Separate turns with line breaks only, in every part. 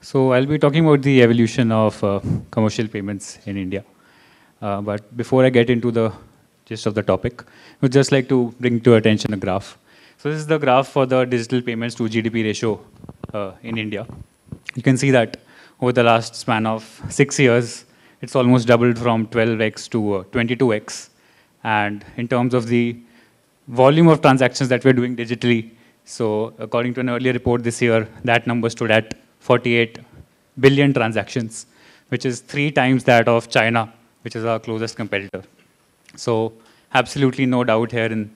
So I'll be talking about the evolution of commercial payments in India. But before I get into the gist of the topic, I would just like to bring to your attention a graph. So this is the graph for the digital payments to GDP ratio in India. You can see that over the last span of 6 years, it's almost doubled from 12x to 22x. And in terms of the volume of transactions that we're doing digitally, so according to an earlier report this year, that number stood at 48 billion transactions, which is 3 times that of China, which is our closest competitor. So absolutely no doubt here in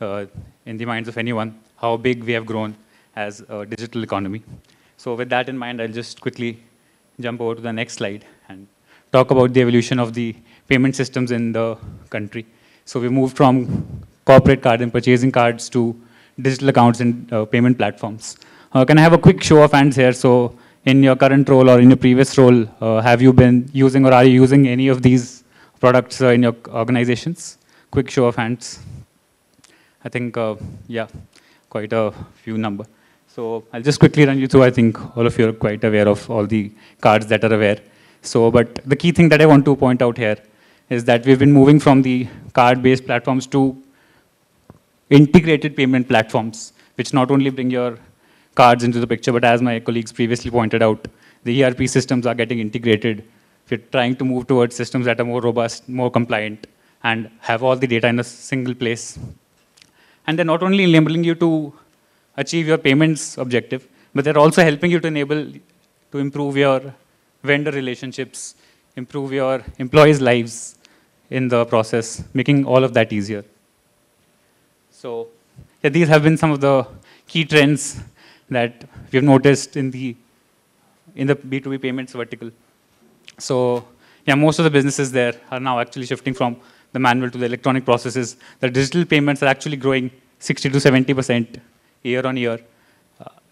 the minds of anyone how big we have grown as a digital economy. So with that in mind, I'll just quickly jump over to the next slide and talk about the evolution of the payment systems in the country. So we moved from corporate card and purchasing cards to digital accounts and payment platforms. Can I have a quick show of hands here? So in your current role or in your previous role, have you been using or are you using any of these products in your organizations? Quick show of hands. I think, yeah, quite a few number. So I'll just quickly run you through. I think all of you are quite aware of all the cards that are aware. So, but the key thing that I want to point out here is that we've been moving from the card-based platforms to integrated payment platforms, which not only bring your cards into the picture, but as my colleagues previously pointed out, the ERP systems are getting integrated. We're trying to move towards systems that are more robust, more compliant, and have all the data in a single place. And they're not only enabling you to achieve your payments objective, but they're also helping you to improve your vendor relationships, improve your employees' lives in the process, making all of that easier. So yeah, these have been some of the key trends that we've noticed in the B2B payments vertical. So yeah, most of the businesses there are now actually shifting from the manual to the electronic processes. The digital payments are actually growing 60 to 70% year on year.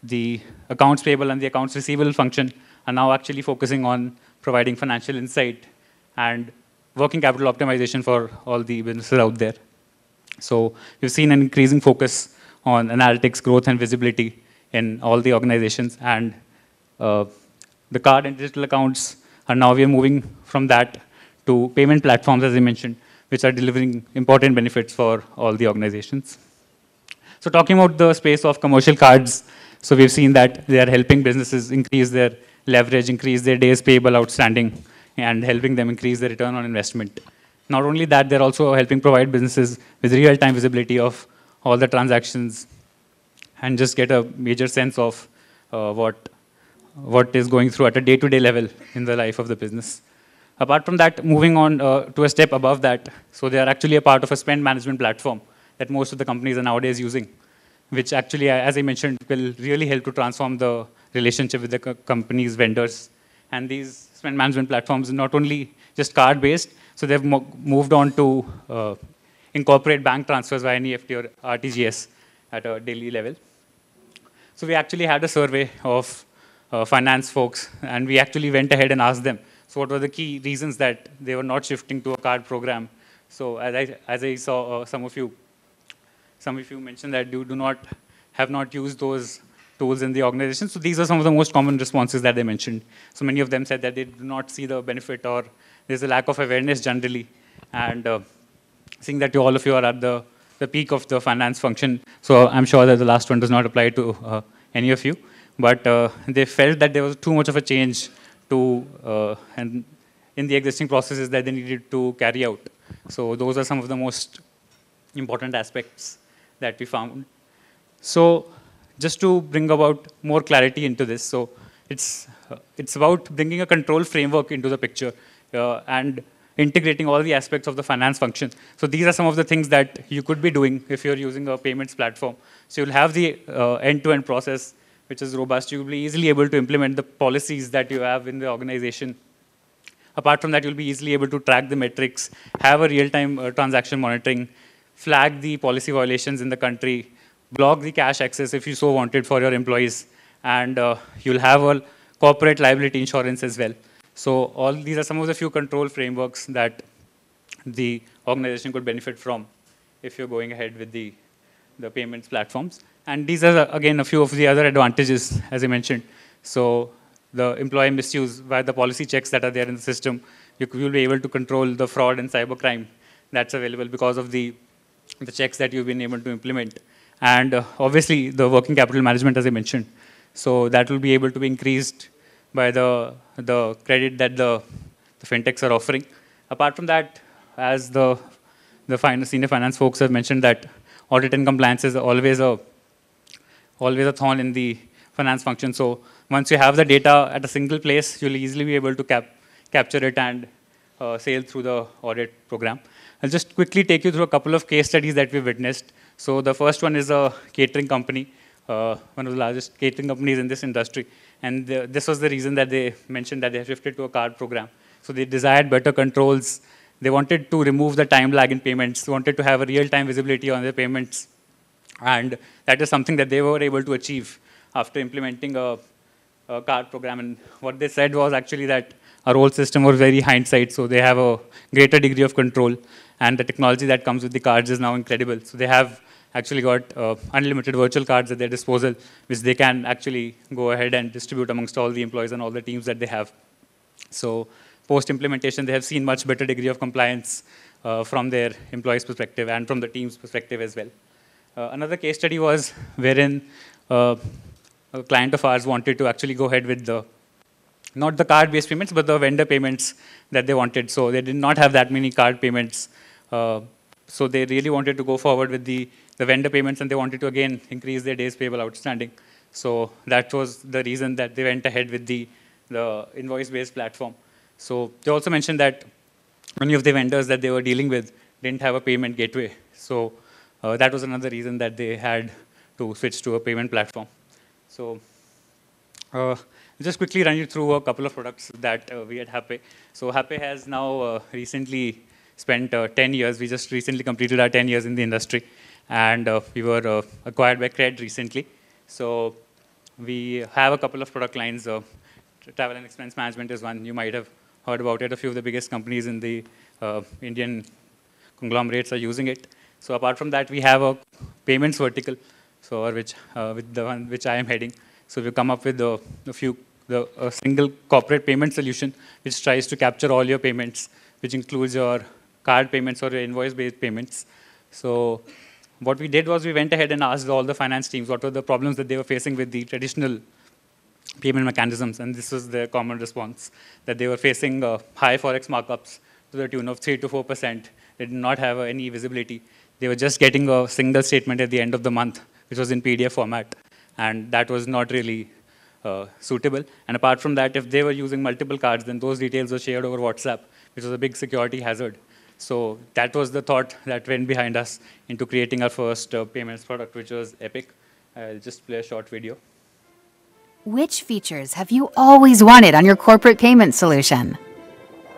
The accounts payable and the accounts receivable function are now actually focusing on providing financial insight and working capital optimization for all the businesses out there. So we've seen an increasing focus on analytics, growth, and visibility in all the organizations. And the card and digital accounts are now we are moving from that to payment platforms, as I mentioned, which are delivering important benefits for all the organizations. So talking about the space of commercial cards, so we've seen that they are helping businesses increase their leverage, increase their days payable outstanding, and helping them increase their return on investment. Not only that, they're also helping provide businesses with real-time visibility of all the transactions and just get a major sense of what is going through at a day-to-day level in the life of the business. Apart from that, moving on to a step above that, so they are actually a part of a spend management platform that most of the companies are nowadays using, which actually, as I mentioned, will really help to transform the relationship with the company's vendors. And these spend management platforms are not only just card-based, so they've moved on to incorporate bank transfers via NEFT or RTGS at a daily level. So we actually had a survey of finance folks, and we actually went ahead and asked them, so what were the key reasons that they were not shifting to a card program? So as I saw some of you mentioned that you have not used those tools in the organization. So these are some of the most common responses that they mentioned. So many of them said that they do not see the benefit or there's a lack of awareness generally. And seeing that all of you are at the peak of the finance function, so I'm sure that the last one does not apply to any of you. But they felt that there was too much of a change and in the existing processes that they needed to carry out. So those are some of the most important aspects that we found. So just to bring about more clarity into this, so it's about bringing a control framework into the picture and integrating all the aspects of the finance function. So these are some of the things that you could be doing if you're using a payments platform. So you'll have the end-to-end process, which is robust. You'll be easily able to implement the policies that you have in the organization. Apart from that, you'll be easily able to track the metrics, have a real-time transaction monitoring, flag the policy violations in the country, block the cash access if you so wanted for your employees, and you'll have a corporate liability insurance as well. So all these are some of the few control frameworks that the organization could benefit from if you're going ahead with the payments platforms. And these are, again, a few of the other advantages, as I mentioned. So the employee misuse via the policy checks that are there in the system. You will be able to control the fraud and cybercrime that's available because of the checks that you've been able to implement. And obviously, the working capital management, as I mentioned. So that will be able to be increased by the credit that the fintechs are offering. Apart from that, as the senior finance folks have mentioned, that audit and compliance is always a thorn in the finance function. So once you have the data at a single place, you'll easily be able to capture it and sail through the audit program. I'll just quickly take you through a couple of case studies that we've witnessed. So the first one is a catering company, one of the largest catering companies in this industry. And this was the reason that they mentioned that they shifted to a card program. So they desired better controls. They wanted to remove the time lag in payments. They wanted to have a real-time visibility on their payments. And that is something that they were able to achieve after implementing a card program. And what they said was actually that our old system was very hindsight, so they have a greater degree of control. And the technology that comes with the cards is now incredible. So they have actually got unlimited virtual cards at their disposal, which they can actually go ahead and distribute amongst all the employees and all the teams that they have. So post-implementation, they have seen much better degree of compliance from their employees' perspective and from the team's perspective as well. Another case study was wherein a client of ours wanted to actually go ahead with not the card-based payments, but the vendor payments that they wanted. So they did not have that many card payments. So they really wanted to go forward with the vendor payments, and they wanted to, again, increase their days payable outstanding. So that was the reason that they went ahead with the invoice-based platform. So they also mentioned that many of the vendors that they were dealing with didn't have a payment gateway. So that was another reason that they had to switch to a payment platform. So just quickly run you through a couple of products that we at Happay. So Happay has now recently spent 10 years. We just recently completed our 10 years in the industry. And we were acquired by Cred recently. So we have a couple of product lines. Travel and expense management is one. You might have heard about it. A few of the biggest companies in the Indian conglomerates are using it. So apart from that, we have a payments vertical, so with the one which I am heading. So we've come up with a single corporate payment solution which tries to capture all your payments, which includes your card payments or your invoice-based payments. So what we did was we went ahead and asked all the finance teams what were the problems that they were facing with the traditional payment mechanisms, and this was their common response, that they were facing high forex markups to the tune of 3 to 4%. They did not have any visibility. They were just getting a single statement at the end of the month, which was in PDF format, and that was not really suitable. And apart from that, if they were using multiple cards, then those details were shared over WhatsApp, which was a big security hazard. So that was the thought that went behind us into creating our first payments product, which was Epic. I'll just play a short video.
Which features have you always wanted on your corporate payment solution?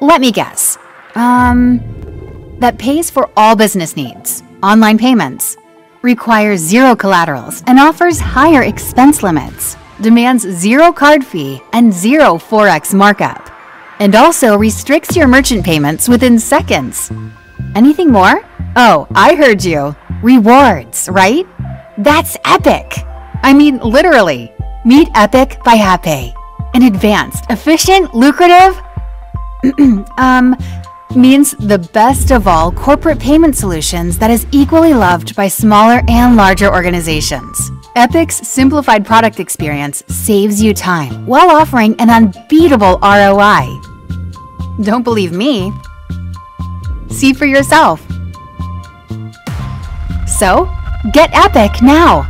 Let me guess. That pays for all business needs, online payments, requires zero collaterals, and offers higher expense limits, demands zero card fee and zero forex markup, and also restricts your merchant payments within seconds. Anything more? Oh, I heard you. Rewards, right? That's epic. I mean, literally. Meet Epic by Happay. An advanced, efficient, lucrative, means the best of all corporate payment solutions that is equally loved by smaller and larger organizations. Epic's simplified product experience saves you time while offering an unbeatable ROI. Don't believe me? See for yourself. So, get Epic now.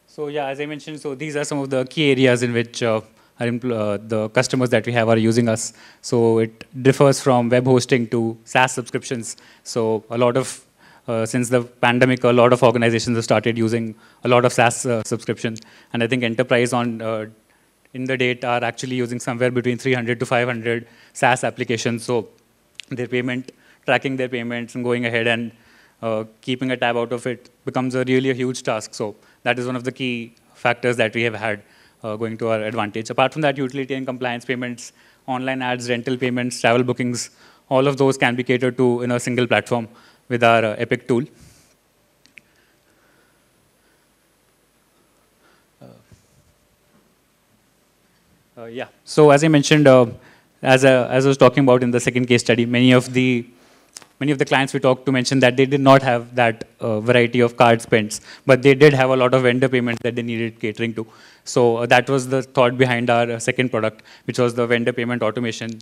So yeah, as I mentioned, so these are some of the key areas in which the customers that we have are using us. So it differs from web hosting to SaaS subscriptions. So a lot of, since the pandemic, a lot of organizations have started using a lot of SaaS subscriptions. And I think enterprise in the date are actually using somewhere between 300 to 500 SaaS applications. So their tracking their payments and going ahead and keeping a tab out of it becomes really a huge task. So that is one of the key factors that we have had going to our advantage. Apart from that, utility and compliance payments, online ads, rental payments, travel bookings, all of those can be catered to in a single platform with our Epic tool. Yeah. So as I mentioned, as I was talking about in the second case study, many of the clients we talked to mentioned that they did not have that variety of card spends, but they did have a lot of vendor payments that they needed catering to. So that was the thought behind our second product, which was the vendor payment automation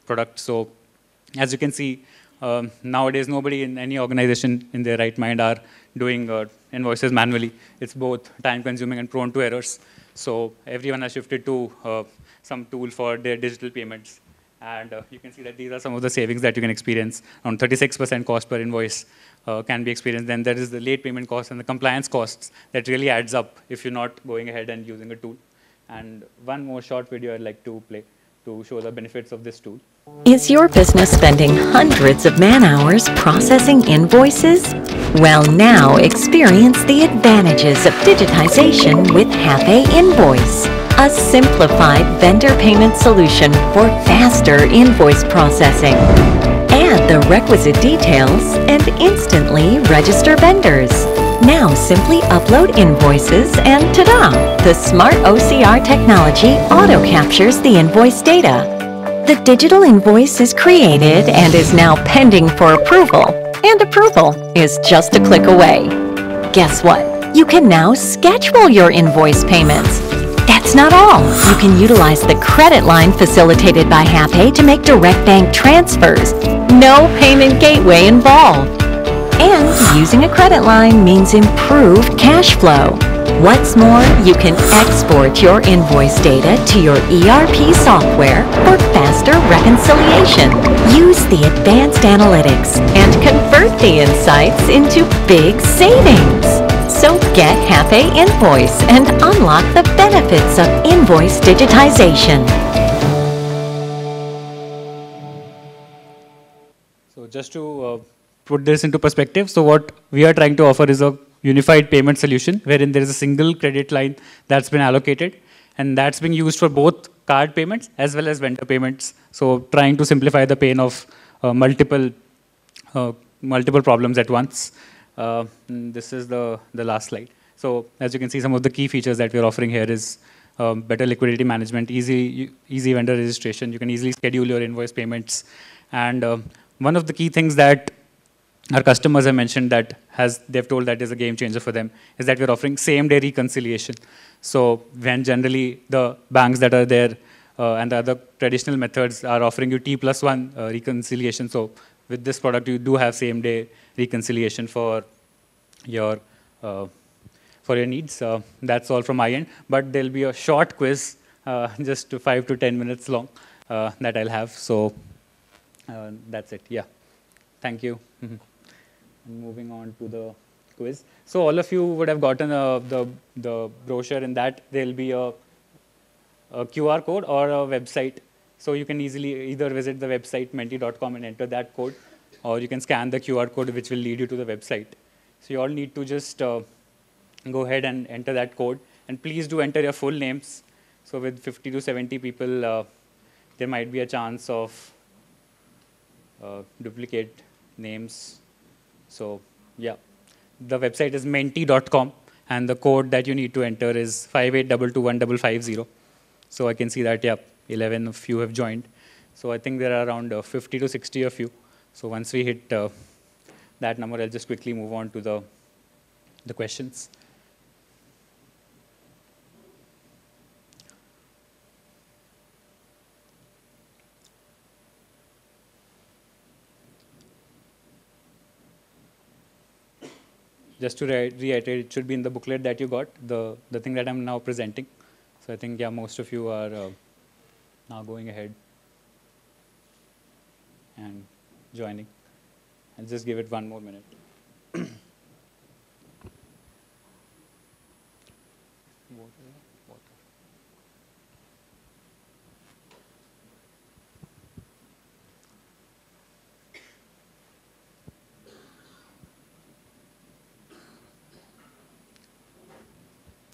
product. So as you can see, nowadays nobody in any organization in their right mind are doing invoices manually. It's both time consuming and prone to errors. So everyone has shifted to some tool for their digital payments. And you can see that these are some of the savings that you can experience. Around 36% cost per invoice can be experienced. Then there is the late payment cost and the compliance costs that really adds up if you're not going ahead and using a tool. And one more short video I'd like to play to show the benefits of this tool.
Is your business spending hundreds of man-hours processing invoices? Well, now experience the advantages of digitization with Happay Invoice, a simplified vendor payment solution for faster invoice processing. Add the requisite details and instantly register vendors. Now simply upload invoices and ta-da! The smart OCR technology auto-captures the invoice data. The digital invoice is created and is now pending for approval, and approval is just a click away. Guess what? You can now schedule your invoice payments. That's not all. You can utilize the credit line facilitated by Happay to make direct bank transfers. No payment gateway involved. And using a credit line means improved cash flow. What's more, you can export your invoice data to your ERP software for faster reconciliation. Use the advanced analytics and convert the insights into big savings. So get Happay Invoice and unlock the benefits of invoice digitization.
So just to put this into perspective, so what we are trying to offer is a unified payment solution wherein there is a single credit line that's been allocated, and that's being used for both card payments as well as vendor payments. So trying to simplify the pain of multiple problems at once. This is the last slide. So as you can see, some of the key features that we're offering here is better liquidity management, easy vendor registration. You can easily schedule your invoice payments. And one of the key things that our customers have mentioned that they've told that is a game changer for them is that we're offering same-day reconciliation. So when generally the banks that are there and the other traditional methods are offering you T+1 reconciliation. So with this product, you do have same-day reconciliation for your needs. That's all from my end. But there'll be a short quiz, just 5 to 10 minutes long, that I'll have. So that's it. Yeah. Thank you. Moving on to the quiz. So all of you would have gotten the brochure. In that there'll be a QR code or a website. So you can easily either visit the website menti.com and enter that code, or you can scan the QR code which will lead you to the website. So you all need to just go ahead and enter that code. And please do enter your full names. So with 50 to 70 people, there might be a chance of duplicate names. So yeah, the website is menti.com, and the code that you need to enter is 58221550. So I can see that, yeah, 11 of you have joined. So I think there are around 50 to 60 of you. So once we hit that number, I'll just quickly move on to the questions. Just to reiterate, it should be in the booklet that you got, the thing that I'm now presenting. So I think, yeah, most of you are now going ahead and joining. I'll just give it one more minute.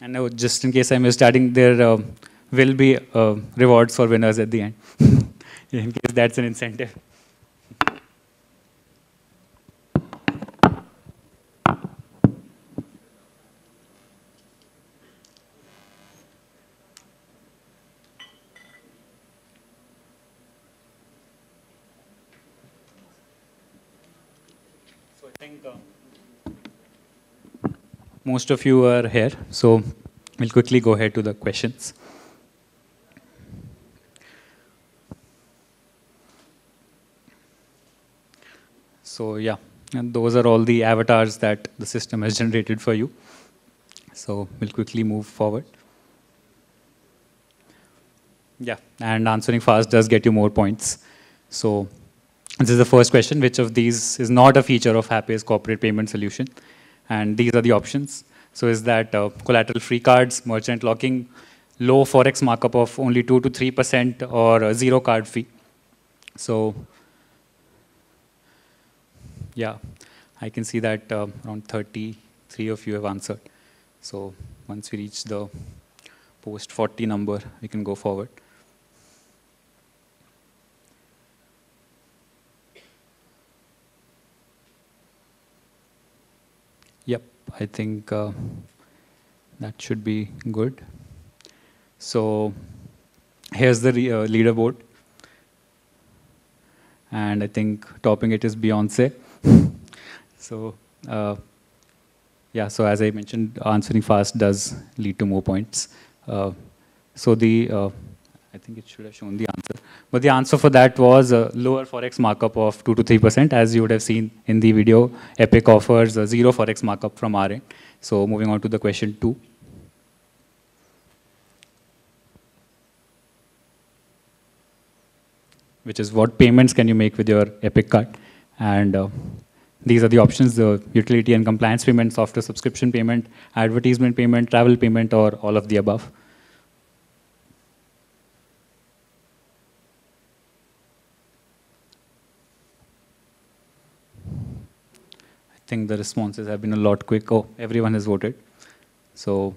And now, just in case I missed adding, there will be rewards for winners at the end, in case that's an incentive. So I think most of you are here, so we'll quickly go ahead to the questions. So yeah, and those are all the avatars that the system has generated for you. So we'll quickly move forward. Yeah, and answering fast does get you more points. So this is the first question. Which of these is not a feature of Happay's corporate payment solution? And these are the options. So is that collateral-free cards, merchant locking, low forex markup of only 2 to 3%, or a zero card fee? So yeah, I can see that around 33 of you have answered. So once we reach the post 40 number, we can go forward. Yep, I think that should be good. So here's the leaderboard. And I think topping it is Beyonce. So yeah, so as I mentioned, answering fast does lead to more points. So the I think it should have shown the answer. But the answer for that was a lower forex markup of 2 to 3%. As you would have seen in the video, Epic offers a zero forex markup from our end. So moving on to the question 2. Which is, what payments can you make with your Epic card? And these are the options: the utility and compliance payment, software subscription payment, advertisement payment, travel payment, or all of the above. I think the responses have been a lot quick. Oh, everyone has voted. So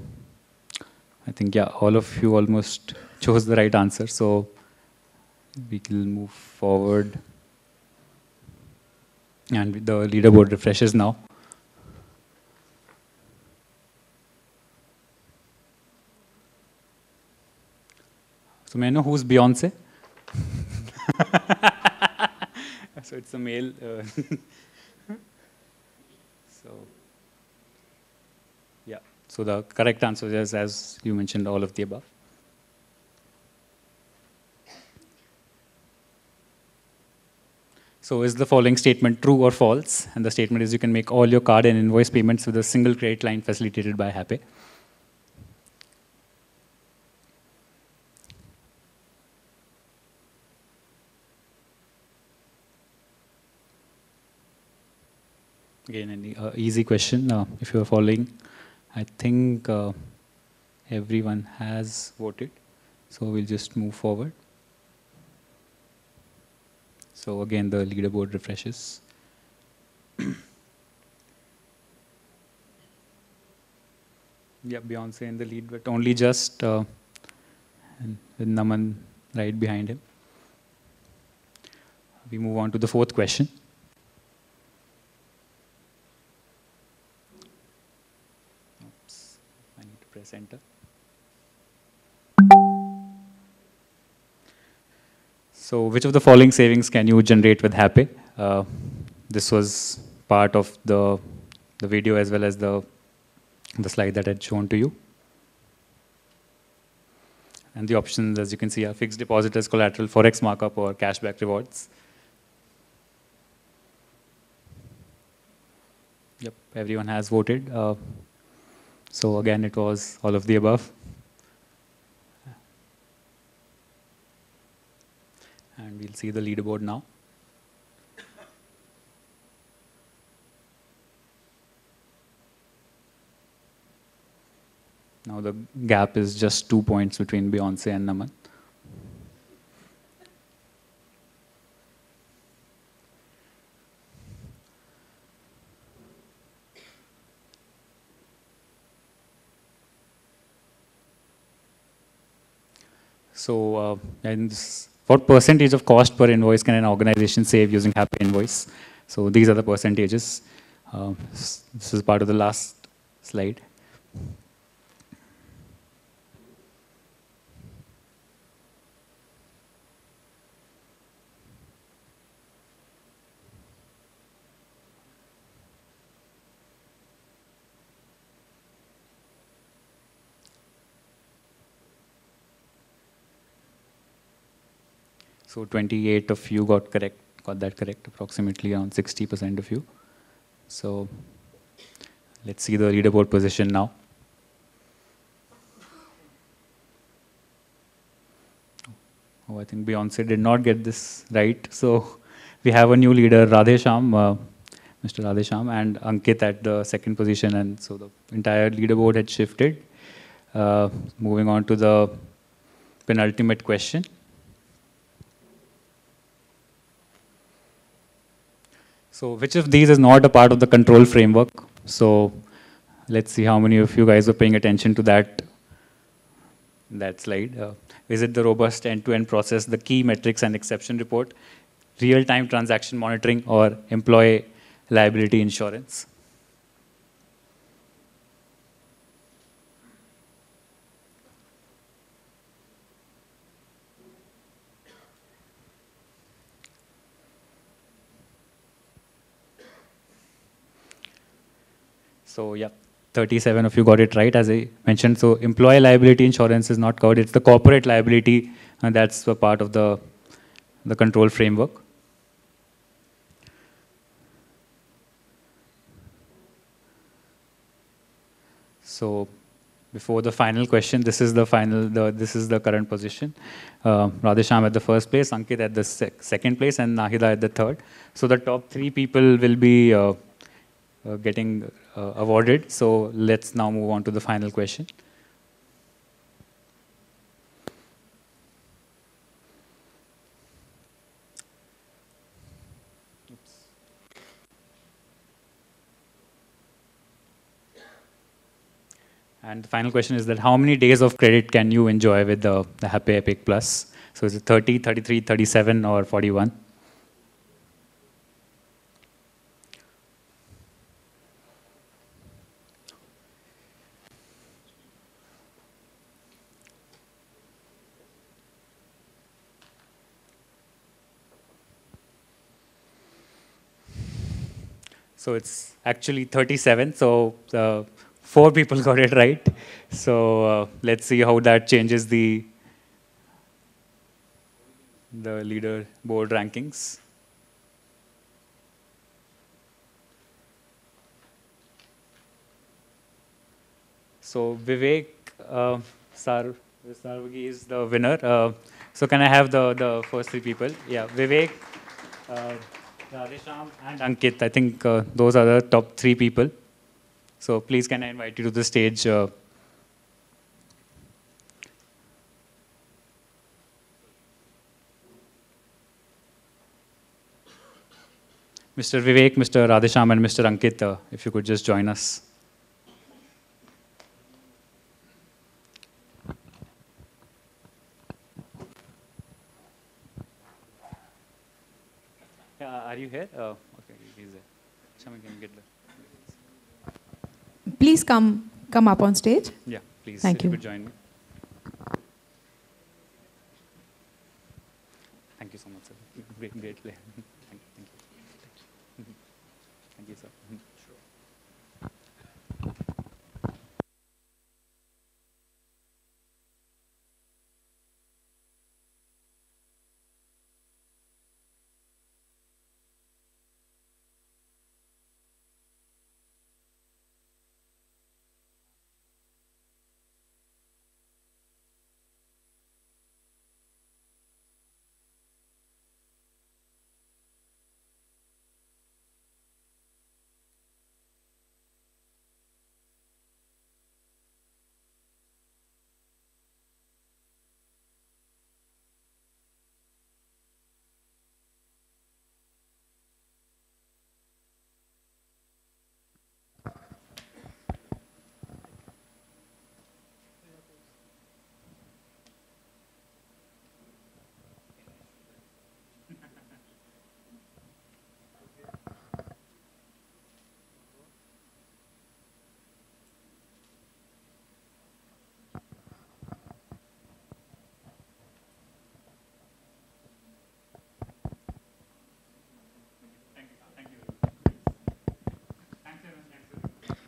I think, yeah, all of you almost chose the right answer. So we will move forward. And the leaderboard refreshes now. So may I know who's Beyonce? So it's a male. So yeah. So the correct answer is, as you mentioned, all of the above. So is the following statement true or false? And the statement is, you can make all your card and invoice payments with a single credit line facilitated by Happay. Again, an easy question. If you are following, I think everyone has voted. So we'll just move forward. So again, the leaderboard refreshes. Yeah, Beyonce in the lead, but only just and with Naman right behind him. We move on to the fourth question. Oops, I need to press enter. So which of the following savings can you generate with Happay? This was part of the video as well as the slide that I had shown to you. And the options, as you can see, are fixed deposit as collateral, forex markup, or cashback rewards. Yep, everyone has voted. So again, it was all of the above. And we'll see the leaderboard now. Now the gap is just 2 points between Beyonce and Naman. So, what percentage of cost per invoice can an organization save using Happy Invoice? So these are the percentages. This is part of the last slide. So 28 of you got that correct, approximately around 60% of you. So let's see the leaderboard position now. Oh, I think Beyonce did not get this right. So we have a new leader, Radhesham, Mr. Radhesham, and Ankit at the second position. And so the entire leaderboard had shifted. Moving on to the penultimate question. So which of these is not a part of the control framework? So let's see how many of you guys were paying attention to that slide. Is it the robust end-to-end process, the key metrics and exception report, real-time transaction monitoring, or employee liability insurance? So yeah, 37 of you got it right, as I mentioned. So employee liability insurance is not covered. It's the corporate liability, and that's a part of the control framework. So before the final question, this is the current position. Radhesham at the first place, Ankit at the second place, and Nahida at the third. So the top three people will be getting awarded. So let's now move on to the final question. And the final question is that how many days of credit can you enjoy with the Happy Epic Plus? So is it 30, 33, 37, or 41? So it's actually 37. So 4 people got it right. So let's see how that changes the leaderboard rankings. So Vivek Sarvagi is the winner. So can I have the first 3 people? Yeah, Vivek, Radhesham, and Ankit. I think those are the top 3 people. So please can I invite you to the stage. Mr. Vivek, Mr. Radhesham, and Mr. Ankit, if you could just join us. Are you here? Okay, he's there. Shami, can you get the...
Please come up on stage.
Yeah, please.
Thank
if
you.
You could join me. Thank you so much, sir. Great play. Thank you. Thank you, sir. Sure.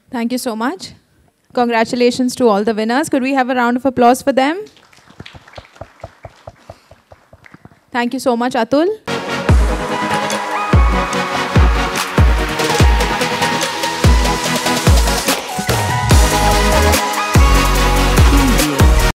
Thank you so much. Congratulations to all the winners. Could we have a round of applause for them? Thank you so much, Atul.